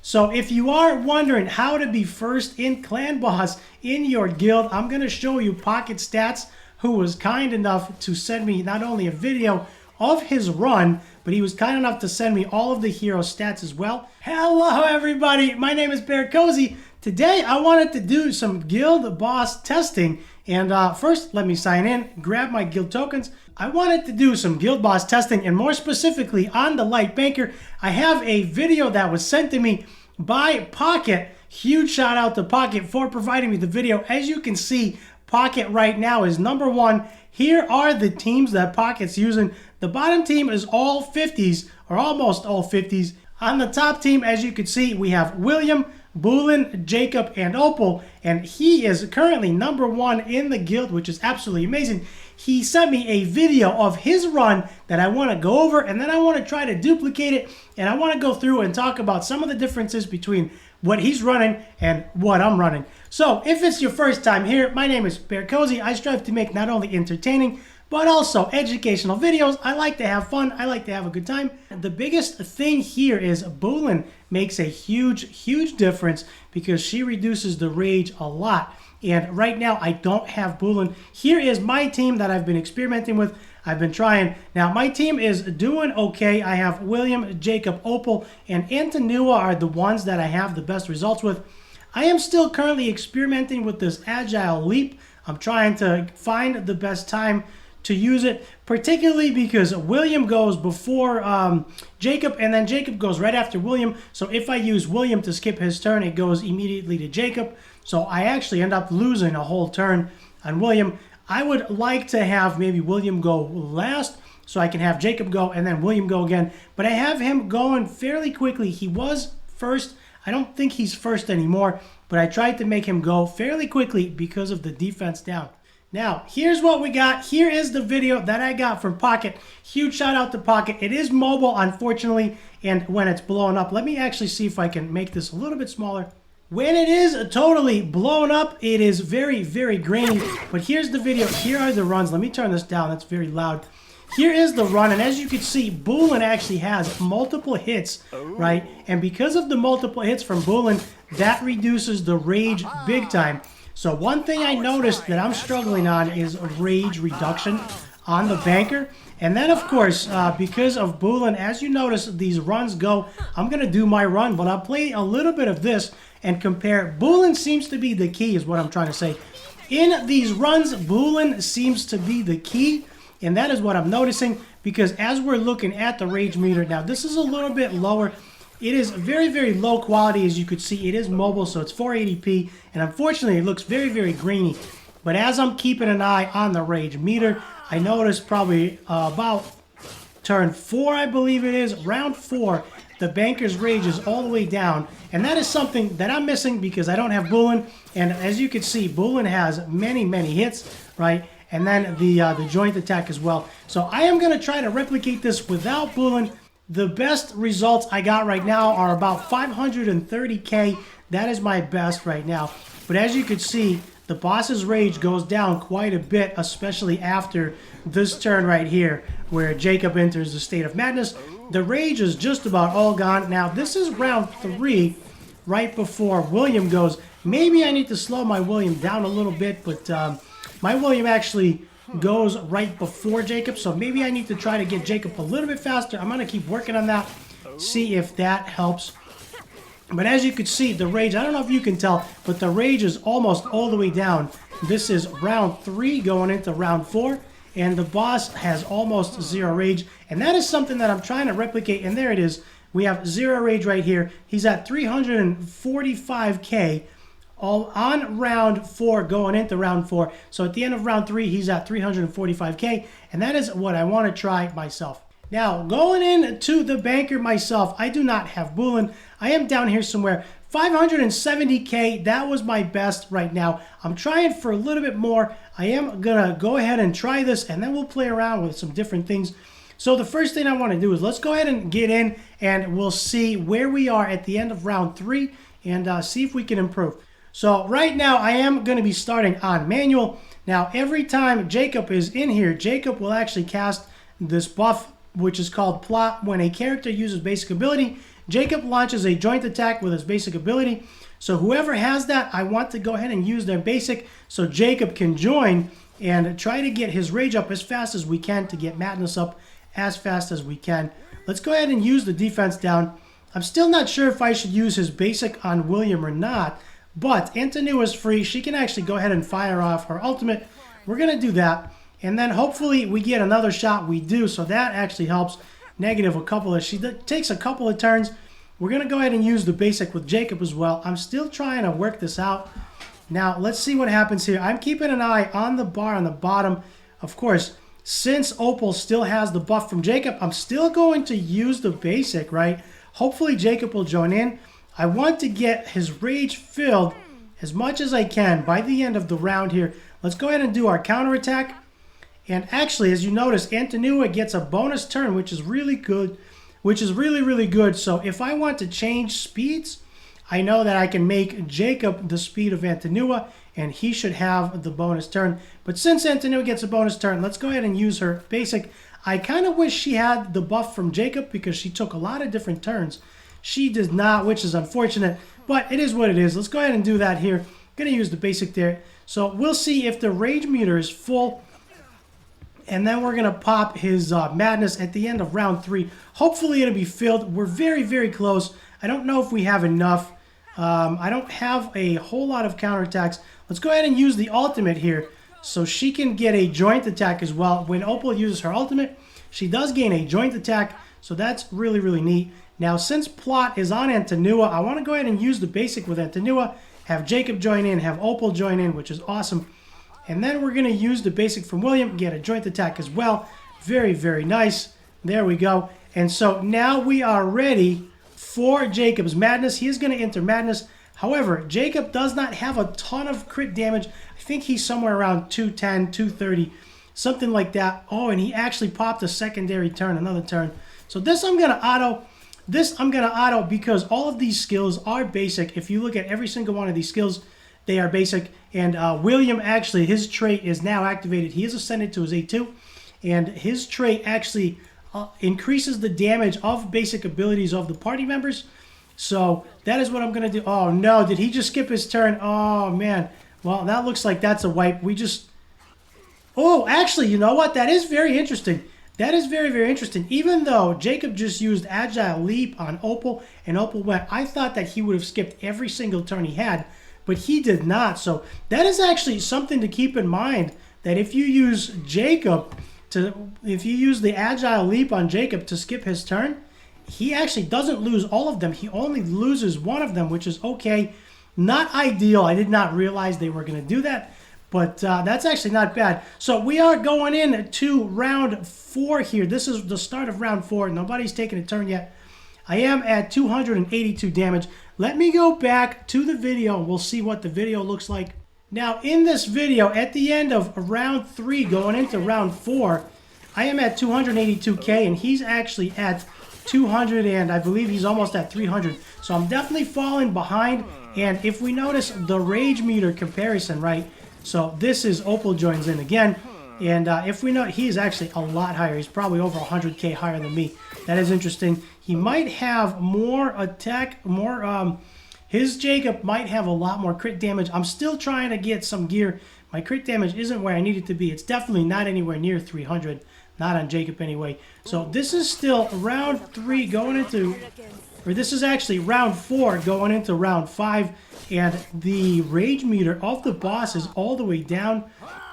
So if you are wondering how to be first in Clan Boss in your guild, I'm going to show you Pocket Stats, who was kind enough to send me not only a video of his run, but he was kind enough to send me all of the hero stats as well. Hello everybody, my name is BearCozy. Today I wanted to do some guild boss testing, and first let me sign in, grab my guild tokens. I wanted to do some guild boss testing, and more specifically on the light banker. I have a video that was sent to me by Pocket. Huge shout out to Pocket for providing me the video. As you can see, Pocket right now is #1. Here are the teams that Pocket's using. The bottom team is all 50s, or almost all 50s. On the top team, as you can see, we have William, Boolin, Jacob, and Opal, and he is currently #1 in the guild, which is absolutely amazing. He sent me a video of his run that I want to go over, and then I want to try to duplicate it, and I want to go through and talk about some of the differences between what he's running and what I'm running. So if it's your first time here, my name is BearCozy. I strive to make not only entertaining but also educational videos. I like to have fun. I like to have a good time. The biggest thing here is Boolin makes a huge difference because she reduces the rage a lot. And right now I don't have Boolin. Here is my team that I've been experimenting with. I've been trying. Now my team is doing okay. I have William, Jacob, Opal, and Antonua are the ones that I have the best results with. I am still currently experimenting with this agile leap. I'm trying to find the best time to use it, particularly because William goes before Jacob, and then Jacob goes right after William. So if I use William to skip his turn, it goes immediately to Jacob. So I actually end up losing a whole turn on William. I would like to have maybe William go last so I can have Jacob go and then William go again. But I have him going fairly quickly. He was first. I don't think he's first anymore, but I tried to make him go fairly quickly because of the defense down. Now, here's what we got. Here is the video that I got from Pocket. Huge shout out to Pocket. It is mobile, unfortunately, and when it's blown up, let me actually see if I can make this a little bit smaller. When it is totally blown up, it is very grainy. But here's the video. Here are the runs. Let me turn this down. That's very loud. Here is the run, and as you can see, Boolin actually has multiple hits, right? And because of the multiple hits from Boolin, that reduces the rage big time. So one thing I noticed that I'm struggling on is rage reduction on the banker. And then, of course, because of Boolin, as you notice, these runs go. I'm going to do my run, but I'll play a little bit of this and compare. Boolin seems to be the key is what I'm trying to say. In these runs, Boolin seems to be the key. And that is what I'm noticing, because as we're looking at the rage meter, now this is a little bit lower. It is very low quality, as you could see. It is mobile, so it's 480p, and unfortunately it looks very grainy. But as I'm keeping an eye on the rage meter, I noticed probably about turn 4, I believe it is, round 4, the banker's rage is all the way down, and that is something that I'm missing because I don't have Boolin. And as you can see, Boolin has many hits, right? And then the joint attack as well. So I am going to try to replicate this without Boolin. The best results I got right now are about 530k. That is my best right now. But as you can see, the boss's rage goes down quite a bit, especially after this turn right here, where Jacob enters the state of madness. The rage is just about all gone. Now, this is round 3, right before William goes. Maybe I need to slow my William down a little bit, but my William actually goes right before Jacob, so maybe I need to try to get Jacob a little bit faster. I'm going to keep working on that, see if that helps. But as you can see, the rage, I don't know if you can tell, but the rage is almost all the way down. This is round 3 going into round 4, and the boss has almost 0 rage, and that is something that I'm trying to replicate, and there it is. We have 0 rage right here. He's at 345k. All on round 4 going into round 4. So at the end of round 3, he's at 345k, and that is what I want to try myself. Now, going into the banker myself, I do not have Boolin. I am down here somewhere. 570k, that was my best right now. I'm trying for a little bit more. I am going to go ahead and try this, and then we'll play around with some different things. So the first thing I want to do is let's go ahead and get in, and we'll see where we are at the end of round 3, and see if we can improve. So right now I am going to be starting on manual. Now every time Jacob is in here, Jacob will actually cast this buff, which is called plot. When a character uses basic ability, Jacob launches a joint attack with his basic ability. So whoever has that, I want to go ahead and use their basic so Jacob can join and try to get his rage up as fast as we can to get madness up as fast as we can. Let's go ahead and use the defense down. I'm still not sure if I should use his basic on William or not, but Antonua is free. She can actually go ahead and fire off her ultimate. We're going to do that, and then hopefully we get another shot. We do, so that actually helps. Negative a couple of, she takes a couple of turns. We're going to go ahead and use the basic with Jacob as well. I'm still trying to work this out. Now, let's see what happens here. I'm keeping an eye on the bar on the bottom. Of course, since Opal still has the buff from Jacob, I'm still going to use the basic, right? Hopefully Jacob will join in. I want to get his rage filled as much as I can by the end of the round here. Let's go ahead and do our counterattack. And actually, as you notice, Antonua gets a bonus turn, which is really good. Which is really, really good. So if I want to change speeds, I know that I can make Jacob the speed of Antonua, and he should have the bonus turn. But since Antonua gets a bonus turn, let's go ahead and use her basic. I kind of wish she had the buff from Jacob because she took a lot of different turns. She does not, which is unfortunate, but it is what it is. Let's go ahead and do that here. I'm going to use the basic there. So we'll see if the rage meter is full. And then we're going to pop his madness at the end of round 3. Hopefully it'll be filled. We're very, very close. I don't know if we have enough. I don't have a whole lot of counterattacks. Let's go ahead and use the ultimate here so she can get a joint attack as well. When Opal uses her ultimate, she does gain a joint attack. So that's really, really neat. Now, since plot is on Antonua, I want to go ahead and use the basic with Antonua. Have Jacob join in, have Opal join in, which is awesome. And then we're going to use the basic from William, get a joint attack as well. Very, very nice. There we go. And so now we are ready for Jacob's madness. He is going to enter madness. However, Jacob does not have a ton of crit damage. I think he's somewhere around 210, 230, something like that. Oh, and he actually popped a secondary turn, another turn. So this I'm going to auto. This I'm going to auto because all of these skills are basic. If you look at every single one of these skills, they are basic. And William, actually, his trait is now activated. He is ascended to his A2. And his trait actually increases the damage of basic abilities of the party members. So that is what I'm going to do. Oh, no. Did he just skip his turn? Oh, man. Well, that looks like that's a wipe. We just... Oh, actually, you know what? That is very interesting. That is very, very interesting. Even though Jacob just used Agile Leap on Opal, and Opal went, I thought that he would have skipped every single turn he had, but he did not. So that is actually something to keep in mind, that if you use if you use the Agile Leap on Jacob to skip his turn, he actually doesn't lose all of them. He only loses one of them, which is okay. Not ideal. I did not realize they were going to do that. But that's actually not bad. So we are going into round 4 here. This is the start of round 4. Nobody's taken a turn yet. I am at 282 damage. Let me go back to the video and we'll see what the video looks like. Now in this video, at the end of round 3 going into round 4, I am at 282k and he's actually at 200 and I believe he's almost at 300. So I'm definitely falling behind. And if we notice the rage meter comparison, right? So this is Opal joins in again. And if we know, he's actually a lot higher. He's probably over 100k higher than me. That is interesting. He might have more attack, his Jacob might have a lot more crit damage. I'm still trying to get some gear. My crit damage isn't where I need it to be. It's definitely not anywhere near 300. Not on Jacob anyway. So this is still round 3 going into, or this is actually round 4 going into round 5. And the rage meter of the boss is all the way down.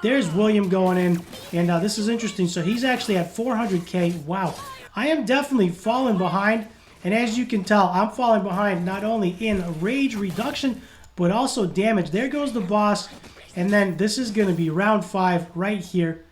There's William going in. And this is interesting. So he's actually at 400k. Wow. I am definitely falling behind. And as you can tell, I'm falling behind not only in rage reduction, but also damage. There goes the boss. And then this is going to be round 5 right here.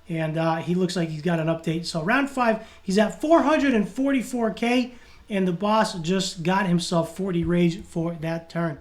And he looks like he's got an update. So round 5, he's at 444k. And the boss just got himself 40 rage for that turn.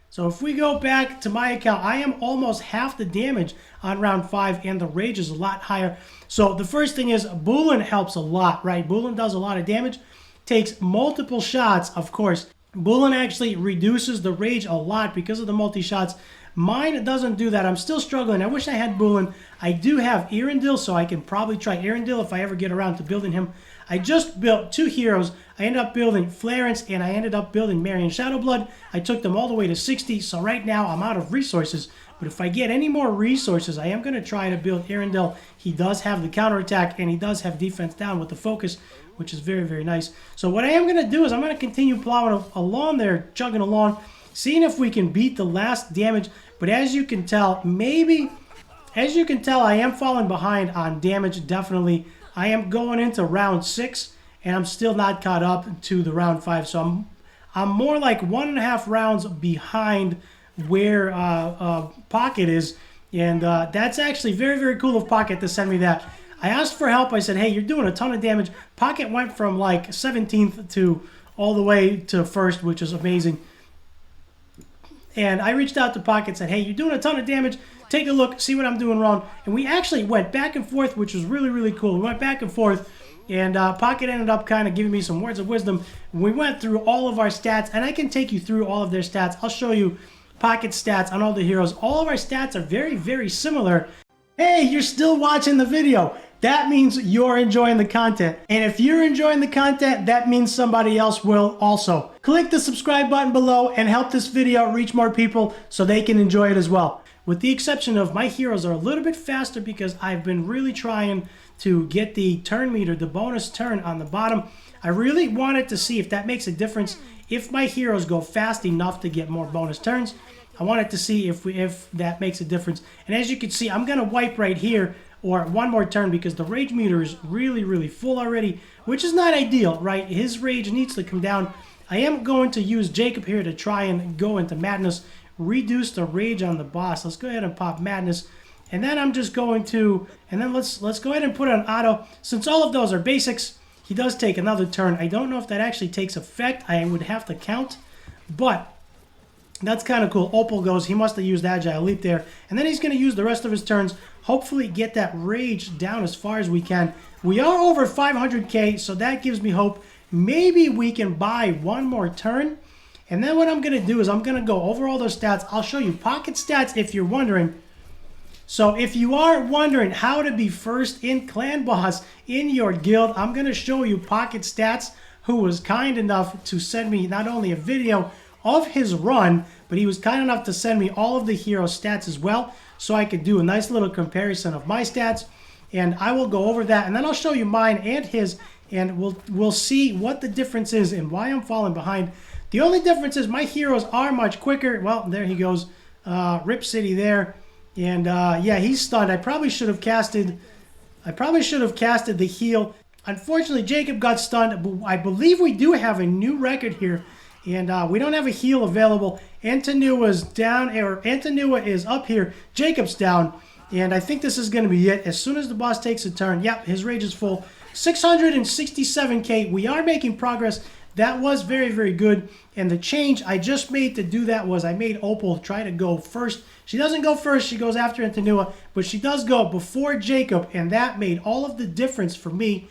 So if we go back to my account, I am almost half the damage on round 5, and the rage is a lot higher. So the first thing is Boolin helps a lot, right? Boolin does a lot of damage, takes multiple shots, of course. Boolin actually reduces the rage a lot because of the multi-shots. Mine doesn't do that. I'm still struggling. I wish I had Boolin. I do have Erendil, so I can probably try Erendil if I ever get around to building him. I just built 2 heroes. I ended up building Flarence and I ended up building Marion Shadowblood. I took them all the way to 60, so right now I'm out of resources. But if I get any more resources, I am going to try to build Arendelle. He does have the counterattack and he does have defense down with the focus, which is very, very nice. So what I am going to do is I'm going to continue plowing along there, chugging along, seeing if we can beat the last damage. But as you can tell, I am falling behind on damage, definitely. I am going into round 6, and I'm still not caught up to the round 5. So I'm more like 1.5 rounds behind where Pocket is. And that's actually very, very cool of Pocket to send me that. I asked for help. I said, hey, you're doing a ton of damage. Pocket went from like 17th to all the way to 1st, which is amazing. And I reached out to Pocket and said, hey, you're doing a ton of damage. Take a look, see what I'm doing wrong. And we actually went back and forth, which was really, really cool. We went back and forth, and Pocket ended up kind of giving me some words of wisdom. We went through all of our stats, and I can take you through all of their stats. I'll show you Pocket's stats on all the heroes. All of our stats are very, very similar. Hey, you're still watching the video. That means you're enjoying the content. And if you're enjoying the content, that means somebody else will also. Click the subscribe button below and help this video reach more people so they can enjoy it as well. With the exception of my heroes are a little bit faster because I've been really trying to get the turn meter, the bonus turn on the bottom. I really wanted to see if that makes a difference. If my heroes go fast enough to get more bonus turns, I wanted to see if that makes a difference. And as you can see, I'm going to wipe right here or one more turn because the rage meter is really, really full already, which is not ideal, right? His rage needs to come down. I am going to use Jacob here to try and go into madness, reduce the rage on the boss. Let's go ahead and pop madness. And then I'm just going to, and then let's go ahead and put it on auto. Since all of those are basics, he does take another turn. I don't know if that actually takes effect. I would have to count, but that's kind of cool. Opal goes, he must have used Agile Leap there. And then he's going to use the rest of his turns, hopefully get that rage down as far as we can. We are over 500k, so that gives me hope. Maybe we can buy one more turn. And then what I'm going to do is I'm going to go over all those stats. I'll show you Pocket stats if you're wondering. So if you are wondering how to be first in Clan Boss in your guild, I'm going to show you Pocket stats, who was kind enough to send me not only a video of his run, but he was kind enough to send me all of the hero stats as well, so I could do a nice little comparison of my stats. And I will go over that, and then I'll show you mine and his, and we'll see what the difference is and why I'm falling behind. The only difference is my heroes are much quicker. Well, there he goes. Rip City there. And yeah, he's stunned. I probably should have casted the heal. Unfortunately, Jacob got stunned, but I believe we do have a new record here. And we don't have a heal available. Antonua's down, or Antonua is up here. Jacob's down. And I think this is going to be it. As soon as the boss takes a turn, yep, his rage is full. 667k. We are making progress. That was very, very good. And the change I just made to do that was I made Opal try to go first. She doesn't go first. She goes after Antonua. But she does go before Jacob. And that made all of the difference for me.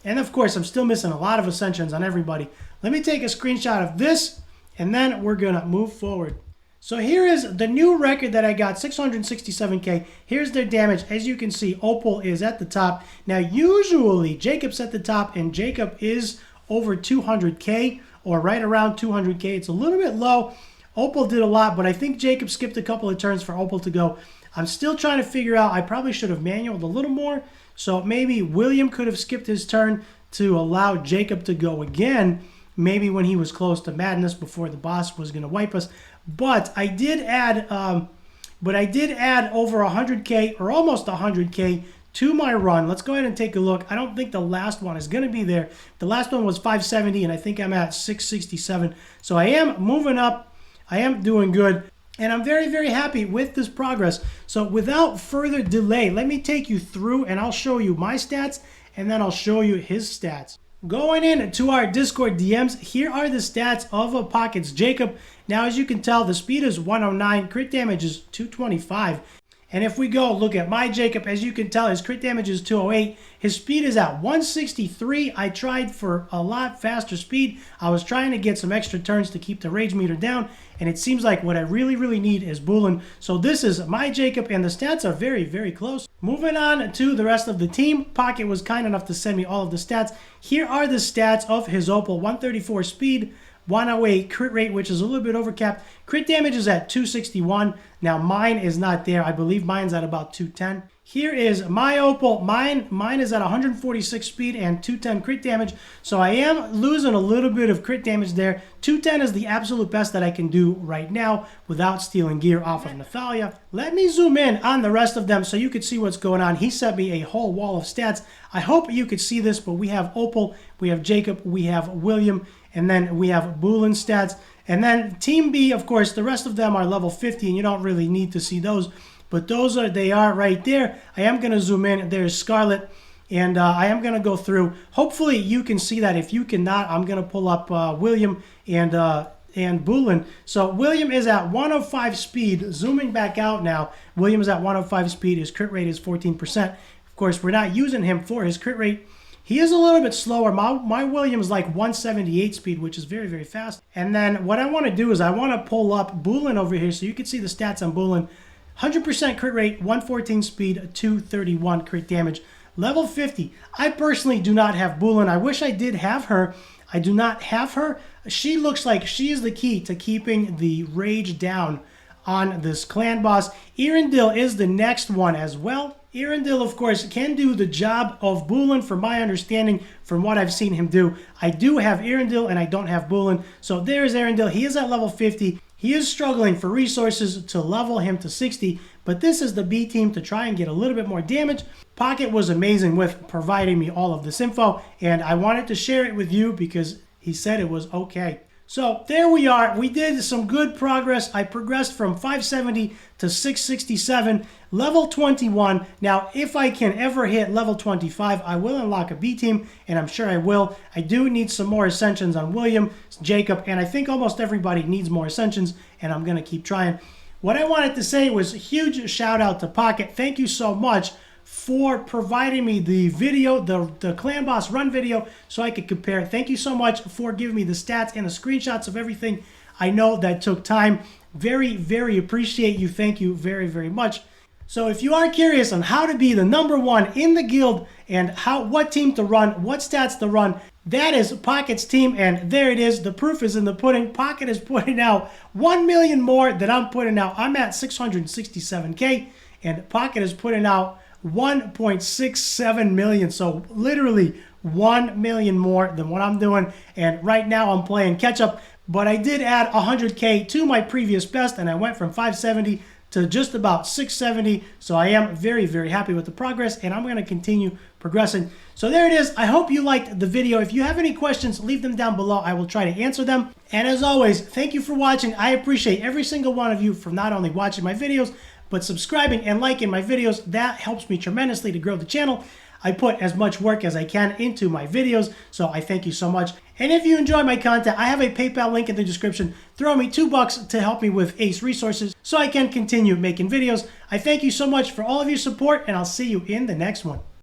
And of course, I'm still missing a lot of ascensions on everybody. Let me take a screenshot of this. And then we're going to move forward. So here is the new record that I got, 667k. Here's their damage. As you can see, Opal is at the top. Now, usually, Jacob's at the top, and Jacob is over 200k, or right around 200k. It's a little bit low. Opal did a lot, but I think Jacob skipped a couple of turns for Opal to go. I'm still trying to figure out, I probably should have manualed a little more. So maybe William could have skipped his turn to allow Jacob to go again, maybe when he was close to madness before the boss was going to wipe us. But I did add over 100k, or almost 100k, to my run. Let's go ahead and take a look. I don't think the last one is going to be there. The last one was 570, and I think I'm at 667. So I am moving up. I am doing good. And I'm very, very happy with this progress. So without further delay, let me take you through, and I'll show you my stats, and then I'll show you his stats. Going into our Discord DMs, here are the stats of a Pocket's Jacob. Now, as you can tell, the speed is 109, crit damage is 225, And if we go look at my Jacob, as you can tell, his crit damage is 208. His speed is at 163. I tried for a lot faster speed. I was trying to get some extra turns to keep the rage meter down. And it seems like what I really need is Boolin. So this is my Jacob, and the stats are very close. Moving on to the rest of the team. Pocket was kind enough to send me all of the stats. Here are the stats of his Opal. 134 speed. 108 crit rate, which is a little bit overcapped. Crit damage is at 261. Now mine is not there. I believe mine's at about 210. Here is my Opal. Mine is at 146 speed and 210 crit damage. So I am losing a little bit of crit damage there. 210 is the absolute best that I can do right now without stealing gear off of Nathalia. Let me zoom in on the rest of them so you could see what's going on. He sent me a whole wall of stats. I hope you could see this, but we have Opal, we have Jacob, we have William, and then we have Boolin stats. And then Team B, of course, the rest of them are level 50, and you don't really need to see those. But they are right there. I am going to zoom in. There's Scarlet, and I am going to go through. Hopefully you can see that. If you cannot, I'm going to pull up William and Boolin. So William is at 105 speed. Zooming back out now, William is at 105 speed. His crit rate is 14%. Of course, we're not using him for his crit rate. He is a little bit slower. My William's like 178 speed, which is very fast. And then what I want to do is I want to pull up Boolin over here so you can see the stats on Boolin. 100% crit rate, 114 speed, 231 crit damage. Level 50. I personally do not have Boolin. I wish I did have her. I do not have her. She looks like she is the key to keeping the rage down on this clan boss. Erendil is the next one as well. Erendil, of course, can do the job of Boolin from my understanding, from what I've seen him do. I do have Erendil and I don't have Boolin. So there's Erendil. He is at level 50. He is struggling for resources to level him to 60, but this is the B team to try and get a little bit more damage. Pocket was amazing with providing me all of this info, and I wanted to share it with you because he said it was okay. So there we are. We did some good progress. I progressed from 570 to 667, level 21. Now, if I can ever hit level 25, I will unlock a B team, and I'm sure I will. I do need some more ascensions on William, Jacob, and I think almost everybody needs more ascensions, and I'm going to keep trying. What I wanted to say was a huge shout out to Pocket. Thank you so much for providing me the video, the Clan Boss Run video, so I could compare. Thank you so much for giving me the stats and the screenshots of everything. I know that took time. Very appreciate you. Thank you very much. So if you are curious on how to be the #1 in the guild and what team to run, what stats to run, that is Pocket's team, and there it is. The proof is in the pudding. Pocket is putting out 1 million more than I'm putting out. I'm at 667K, and Pocket is putting out 1.67 million, so literally 1 million more than what I'm doing. And right now I'm playing catch up, but I did add 100K to my previous best, and I went from 570 to just about 670. So I am very happy with the progress, and I'm going to continue progressing. So there it is. I hope you liked the video. If you have any questions, leave them down below. I will try to answer them. And as always, thank you for watching. I appreciate every single one of you for not only watching my videos, but subscribing and liking my videos. That helps me tremendously to grow the channel. I put as much work as I can into my videos, so I thank you so much. And if you enjoy my content, I have a PayPal link in the description. Throw me $2 to help me with Ace resources so I can continue making videos. I thank you so much for all of your support, and I'll see you in the next one.